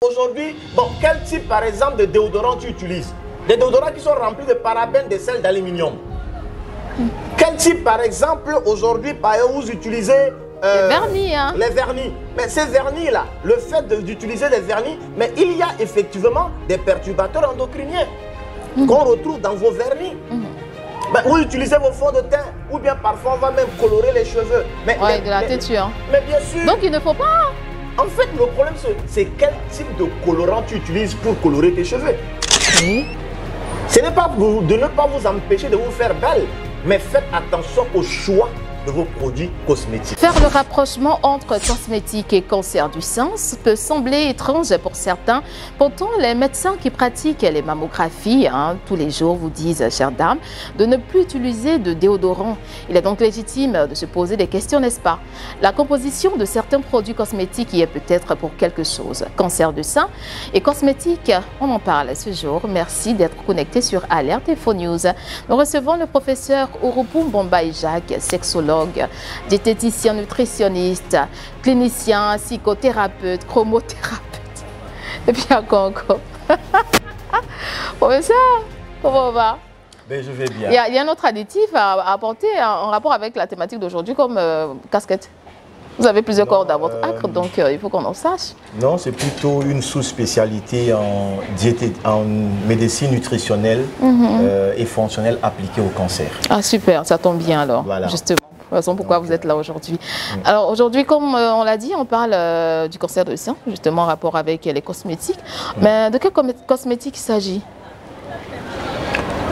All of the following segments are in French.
aujourd'hui, bon, quel type par exemple de déodorant tu utilises? Des déodorants qui sont remplis de parabènes, de sel d'aluminium. Quel type par exemple aujourd'hui, par exemple, vous utilisez les vernis, hein? Les vernis. Mais ces vernis-là, le fait d'utiliser les vernis, mais il y a effectivement des perturbateurs endocriniens qu'on retrouve dans vos vernis. Ben, vous utilisez vos fonds de teint, ou bien parfois on va même colorer les cheveux. Mais, ouais, de la teinture. Mais bien sûr. Donc il ne faut pas. En fait, le problème, c'est quel type de colorant tu utilises pour colorer tes cheveux. Oui. Ce n'est pas de ne pas vous empêcher de vous faire belle, mais faites attention au choix de vos produits cosmétiques. Faire le rapprochement entre cosmétiques et cancer du sein peut sembler étrange pour certains. Pourtant, les médecins qui pratiquent les mammographies tous les jours vous disent, chère dame, de ne plus utiliser de déodorant. Il est donc légitime de se poser des questions, n'est-ce pas? La composition de certains produits cosmétiques y est peut-être pour quelque chose. Cancer du sein et cosmétiques, on en parle ce jour. Merci d'être connecté sur Alerte Info News. Nous recevons le professeur Ouroupou Bombay Jacques, sexologue, diététicien nutritionniste, clinicien, psychothérapeute, chromothérapeute. Et puis encore. Professeur, comment on va? Ben, je vais bien. Il y a un autre additif à apporter en rapport avec la thématique d'aujourd'hui comme casquette. Vous avez plusieurs cordes à votre acre, donc il faut qu'on en sache. Non, c'est plutôt une sous-spécialité en médecine nutritionnelle et fonctionnelle appliquée au cancer. Ah super, ça tombe bien alors, voilà. Justement. De toute façon, pourquoi vous êtes là aujourd'hui. Alors aujourd'hui, comme on l'a dit, on parle du cancer du sein, justement en rapport avec les cosmétiques. Mais de quel cosmétique il s'agit?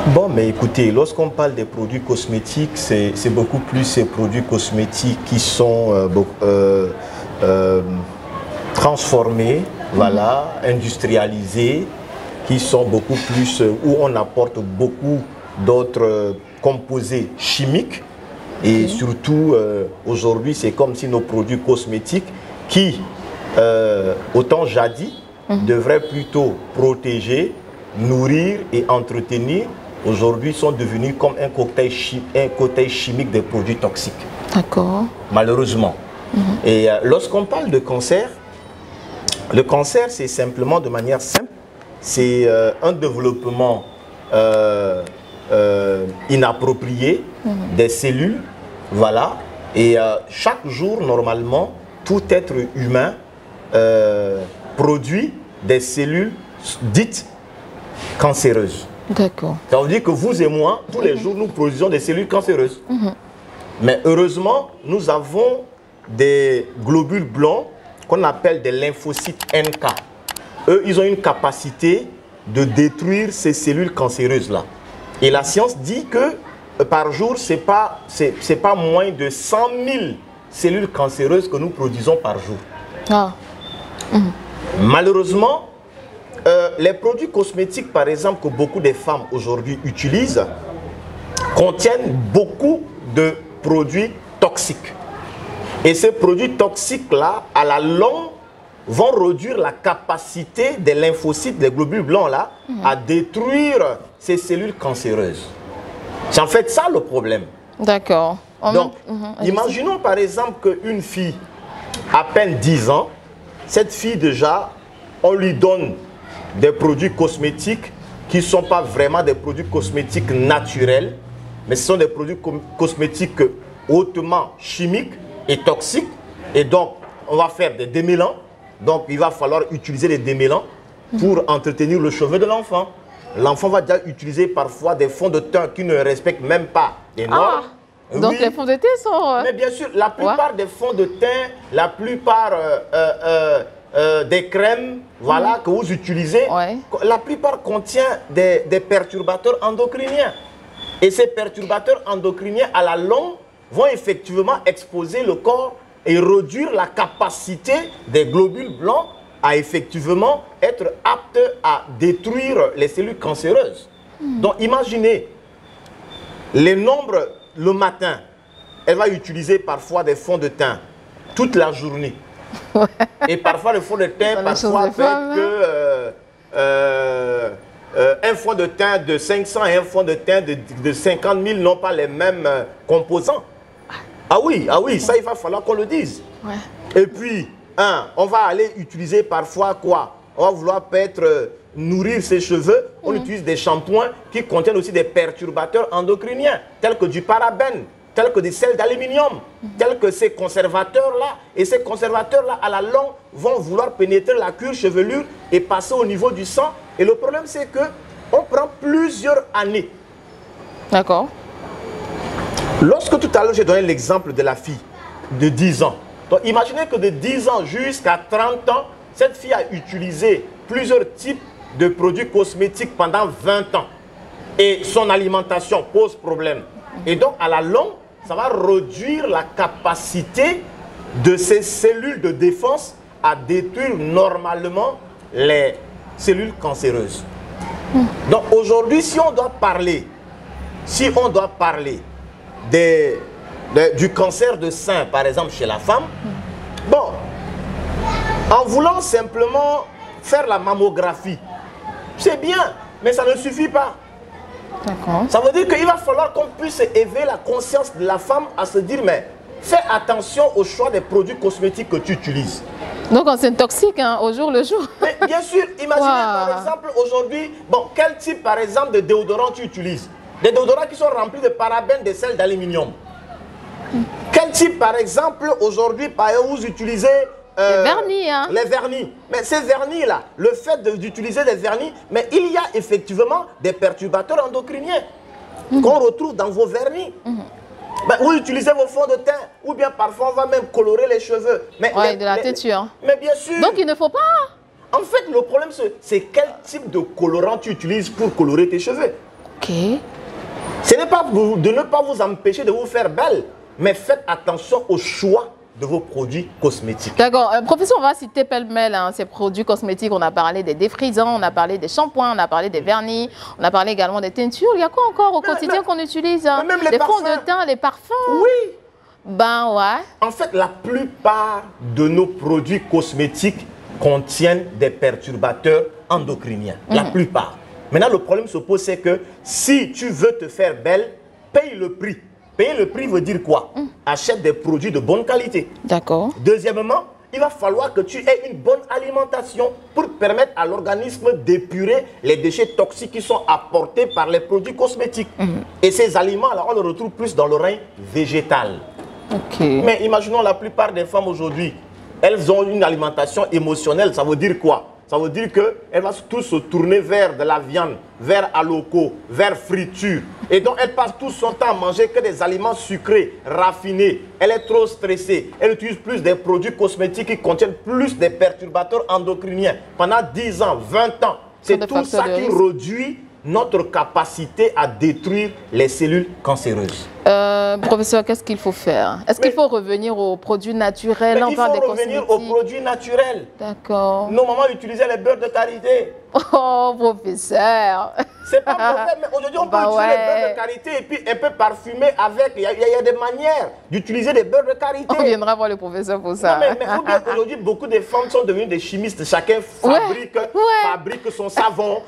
Bon, mais écoutez, lorsqu'on parle des produits cosmétiques, c'est beaucoup plus ces produits cosmétiques qui sont transformés, voilà, industrialisés, qui sont beaucoup plus, où on apporte beaucoup d'autres composés chimiques. Et surtout, aujourd'hui, c'est comme si nos produits cosmétiques, qui, autant jadis, devraient plutôt protéger, nourrir et entretenir, aujourd'hui sont devenus comme un cocktail chimique des produits toxiques. D'accord. Malheureusement. Et lorsqu'on parle de cancer, le cancer, c'est simplement de manière simple, c'est un développement inapproprié des cellules. Voilà, et chaque jour, normalement, tout être humain produit des cellules dites cancéreuses. D'accord. Ça veut dire que vous et moi, tous les jours, nous produisons des cellules cancéreuses. Mais heureusement, nous avons des globules blancs qu'on appelle des lymphocytes NK. Eux, ils ont une capacité de détruire ces cellules cancéreuses-là. Et la science dit que par jour, c'est pas moins de 100 000 cellules cancéreuses que nous produisons par jour. Ah. Malheureusement, les produits cosmétiques, par exemple, que beaucoup de femmes aujourd'hui utilisent, contiennent beaucoup de produits toxiques. Et ces produits toxiques-là, à la longue, vont réduire la capacité des lymphocytes, des globules blancs-là, à détruire ces cellules cancéreuses. C'est en fait ça le problème. D'accord. Donc, imaginons par exemple qu'une fille, à peine 10 ans, cette fille déjà, on lui donne des produits cosmétiques qui ne sont pas vraiment des produits cosmétiques naturels, mais ce sont des produits cosmétiques hautement chimiques et toxiques. Et donc, on va faire des démêlants. Donc, il va falloir utiliser des démêlants pour entretenir le cheveu de l'enfant. L'enfant va déjà utiliser parfois des fonds de teint qui ne respectent même pas les normes. Donc les fonds de teint sont... Mais bien sûr, la plupart des fonds de teint, la plupart des crèmes voilà, que vous utilisez, la plupart contient des perturbateurs endocriniens. Et ces perturbateurs endocriniens, à la longue, vont effectivement exposer le corps et réduire la capacité des globules blancs à effectivement être apte à détruire les cellules cancéreuses. Donc imaginez, les nombres le matin, elle va utiliser parfois des fonds de teint toute la journée. Et parfois le fond de teint, parfois fait que un fond de teint de 500 et un fond de teint de 50 000 n'ont pas les mêmes composants. Ah oui, ça il va falloir qu'on le dise. Et puis, on va aller utiliser parfois quoi? on va vouloir peut-être nourrir ses cheveux, on utilise des shampoings qui contiennent aussi des perturbateurs endocriniens, tels que du parabène, tels que des sels d'aluminium, tels que ces conservateurs-là. Et ces conservateurs-là, à la longue, vont vouloir pénétrer la cuir chevelure et passer au niveau du sang. Et le problème, c'est qu'on prend plusieurs années. D'accord. Lorsque tout à l'heure, j'ai donné l'exemple de la fille de 10 ans. Donc, imaginez que de 10 ans jusqu'à 30 ans, cette fille a utilisé plusieurs types de produits cosmétiques pendant 20 ans. Et son alimentation pose problème. Et donc, à la longue, ça va réduire la capacité de ces cellules de défense à détruire normalement les cellules cancéreuses. Donc, aujourd'hui, si on doit parler du cancer de sein, par exemple, chez la femme, bon, en voulant simplement faire la mammographie, c'est bien, mais ça ne suffit pas. Ça veut dire qu'il va falloir qu'on puisse éveiller la conscience de la femme à se dire, mais fais attention au choix des produits cosmétiques que tu utilises. Donc on s'intoxique au jour le jour. Mais bien sûr, imaginez par exemple aujourd'hui, bon, quel type par exemple de déodorant tu utilises? Des déodorants qui sont remplis de parabènes, de sels d'aluminium. Quel type par exemple aujourd'hui, par exemple, vous utilisez les vernis, hein. Les vernis. Mais ces vernis-là, le fait d'utiliser des vernis, mais il y a effectivement des perturbateurs endocriniens qu'on retrouve dans vos vernis. Ben, vous utilisez vos fonds de teint, ou bien parfois on va même colorer les cheveux. Mais de la teinture. Mais bien sûr. Donc il ne faut pas. En fait, le problème, c'est quel type de colorant tu utilises pour colorer tes cheveux. Ok. Ce n'est pas de ne pas vous empêcher de vous faire belle, mais faites attention au choix de vos produits cosmétiques. D'accord. Professeur, on va citer pêle-mêle ces produits cosmétiques. On a parlé des défrisants, on a parlé des shampoings, on a parlé des vernis, on a parlé également des teintures. Il y a quoi encore au quotidien qu'on utilise, hein? Même les fonds de teint, les parfums. Oui. Ben ouais. En fait, la plupart de nos produits cosmétiques contiennent des perturbateurs endocriniens. La plupart. Maintenant, le problème se pose, c'est que si tu veux te faire belle, paye le prix. Payer le prix veut dire quoi? Achète des produits de bonne qualité. D'accord. Deuxièmement, il va falloir que tu aies une bonne alimentation pour permettre à l'organisme d'épurer les déchets toxiques qui sont apportés par les produits cosmétiques. Et ces aliments, alors on les retrouve plus dans le règne végétal. Mais imaginons la plupart des femmes aujourd'hui, elles ont une alimentation émotionnelle. Ça veut dire quoi? Ça veut dire qu'elle va tous se tourner vers de la viande, vers aloco, vers friture. Et donc, elle passe tout son temps à manger que des aliments sucrés, raffinés. Elle est trop stressée. Elle utilise plus des produits cosmétiques qui contiennent plus des perturbateurs endocriniens. Pendant 10 ans, 20 ans, c'est tout ça qui réduit notre capacité à détruire les cellules cancéreuses. Professeur, qu'est-ce qu'il faut faire? Est-ce qu'il faut revenir aux produits naturels? Il faut revenir aux produits naturels. D'accord. Nos mamans utilisaient les beurres de karité. Oh, professeur. C'est pas mauvais, mais aujourd'hui on peut utiliser les beurres de karité et puis un peu parfumer avec. Il y a des manières d'utiliser des beurres de karité. On viendra voir le professeur pour ça. Non, mais aujourd'hui, beaucoup de femmes sont devenues des chimistes. Chacun fabrique son savon,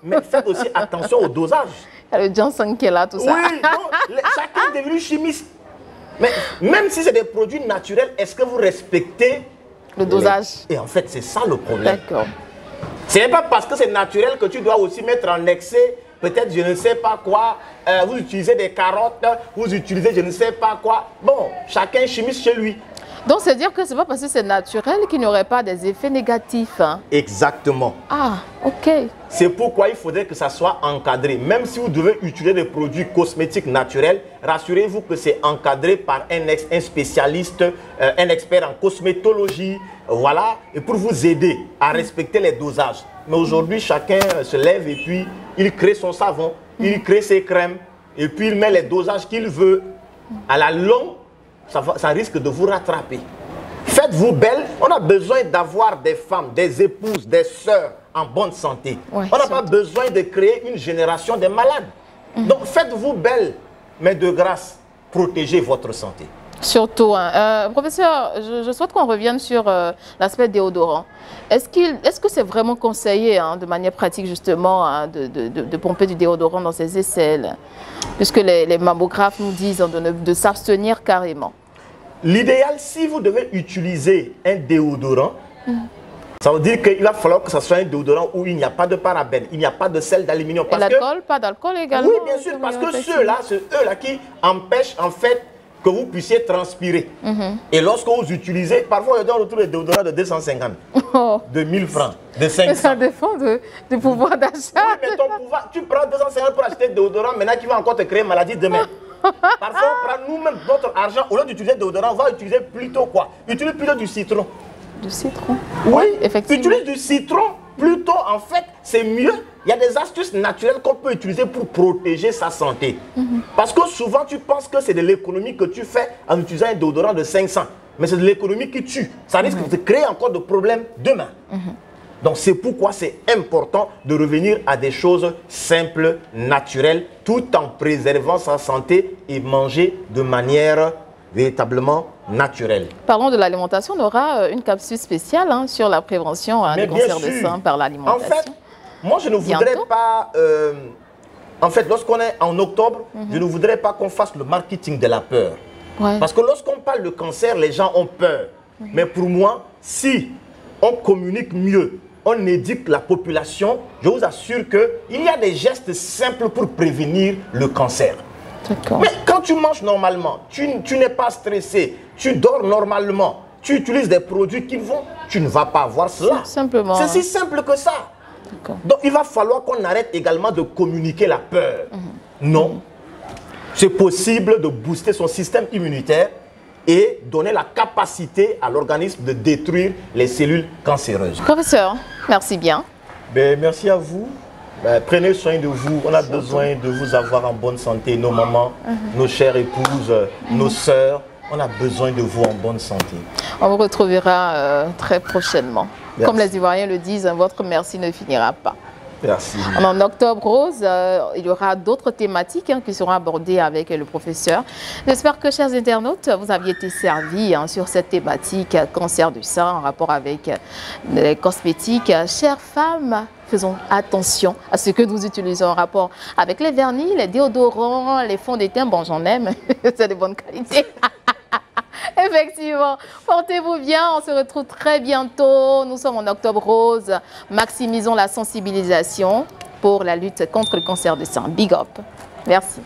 mais faites aussi attention au dosage. Il y a le Johnson qui est là, tout ça. Oui, chacun est devenu chimiste. Mais même si c'est des produits naturels, est-ce que vous respectez le dosage? Et en fait, c'est ça le problème. D'accord. Ce n'est pas parce que c'est naturel que tu dois aussi mettre en excès, peut-être je ne sais pas quoi, vous utilisez des carottes, vous utilisez je ne sais pas quoi. Bon, chacun est chimiste chez lui. Donc, c'est-à-dire que ce n'est pas parce que c'est naturel qu'il n'y aurait pas des effets négatifs. Hein? Exactement. Ah, ok. C'est pourquoi il faudrait que ça soit encadré. Même si vous devez utiliser des produits cosmétiques naturels, rassurez-vous que c'est encadré par un spécialiste, un expert en cosmétologie, voilà, et pour vous aider à respecter les dosages. Mais aujourd'hui, chacun se lève et puis il crée son savon, il crée ses crèmes, et puis il met les dosages qu'il veut. À la longue, ça risque de vous rattraper. Faites-vous belle. On a besoin d'avoir des femmes, des épouses, des sœurs en bonne santé. Ouais, on n'a pas besoin de créer une génération de malades. Donc faites-vous belle, mais de grâce, protégez votre santé. Surtout, professeur, je souhaite qu'on revienne sur l'aspect déodorant. Est-ce que c'est vraiment conseillé de manière pratique justement de pomper du déodorant dans ses aisselles? Puisque les mammographes nous disent de s'abstenir carrément. L'idéal, si vous devez utiliser un déodorant, Ça veut dire qu'il va falloir que ce soit un déodorant où il n'y a pas de parabènes, il n'y a pas de sel d'aluminium. Et l'alcool, pas d'alcool également. Oui, bien sûr, parce que ceux-là, c'est eux-là qui empêchent en fait que vous puissiez transpirer. Et lorsque vous utilisez, parfois on retrouve des déodorants de 250, de 1000 francs, de 500. Ça dépend du pouvoir d'achat. Oui, mais ton pouvoir, tu prends 250 pour acheter des déodorants, maintenant qui va encore te créer maladie demain. Parfois on prend nous-mêmes notre argent, au lieu d'utiliser des déodorants, on va utiliser plutôt quoi? Utilise plutôt du citron. Du citron? Oui, effectivement. Utilise du citron, plutôt en fait, c'est mieux. Il y a des astuces naturelles qu'on peut utiliser pour protéger sa santé. Parce que souvent, tu penses que c'est de l'économie que tu fais en utilisant un déodorant de 500. Mais c'est de l'économie qui tue. Ça risque de créer encore de problèmes demain. Donc, c'est pourquoi c'est important de revenir à des choses simples, naturelles, tout en préservant sa santé et manger de manière véritablement naturelle. Parlons de l'alimentation. On aura une capsule spéciale sur la prévention des cancers de sein par l'alimentation. En fait, moi, je ne voudrais pas... en fait, lorsqu'on est en octobre, je ne voudrais pas qu'on fasse le marketing de la peur. Parce que lorsqu'on parle de cancer, les gens ont peur. Mais pour moi, si on communique mieux, on éduque la population, je vous assure qu'il y a des gestes simples pour prévenir le cancer. Mais quand tu manges normalement, tu n'es pas stressé, tu dors normalement, tu utilises des produits qui vont, tu ne vas pas avoir cela. Simplement. C'est si simple que ça. Donc il va falloir qu'on arrête également de communiquer la peur. Non. C'est possible de booster son système immunitaire et donner la capacité à l'organisme de détruire les cellules cancéreuses. Professeur, merci bien. Merci à vous. Prenez soin de vous. On a besoin de vous avoir en bonne santé. Nos mamans, nos chères épouses, nos sœurs, on a besoin de vous en bonne santé. On vous retrouvera très prochainement. Merci. Comme les Ivoiriens le disent, votre merci ne finira pas. Merci. En octobre rose, il y aura d'autres thématiques qui seront abordées avec le professeur. J'espère que, chers internautes, vous aviez été servis sur cette thématique cancer du sein en rapport avec les cosmétiques. Chères femmes, faisons attention à ce que nous utilisons en rapport avec les vernis, les déodorants, les fonds de teint. Bon, j'en aime, c'est de bonne qualité. Effectivement, portez-vous bien, on se retrouve très bientôt. Nous sommes en octobre rose, maximisons la sensibilisation pour la lutte contre le cancer du sein. Big up. Merci.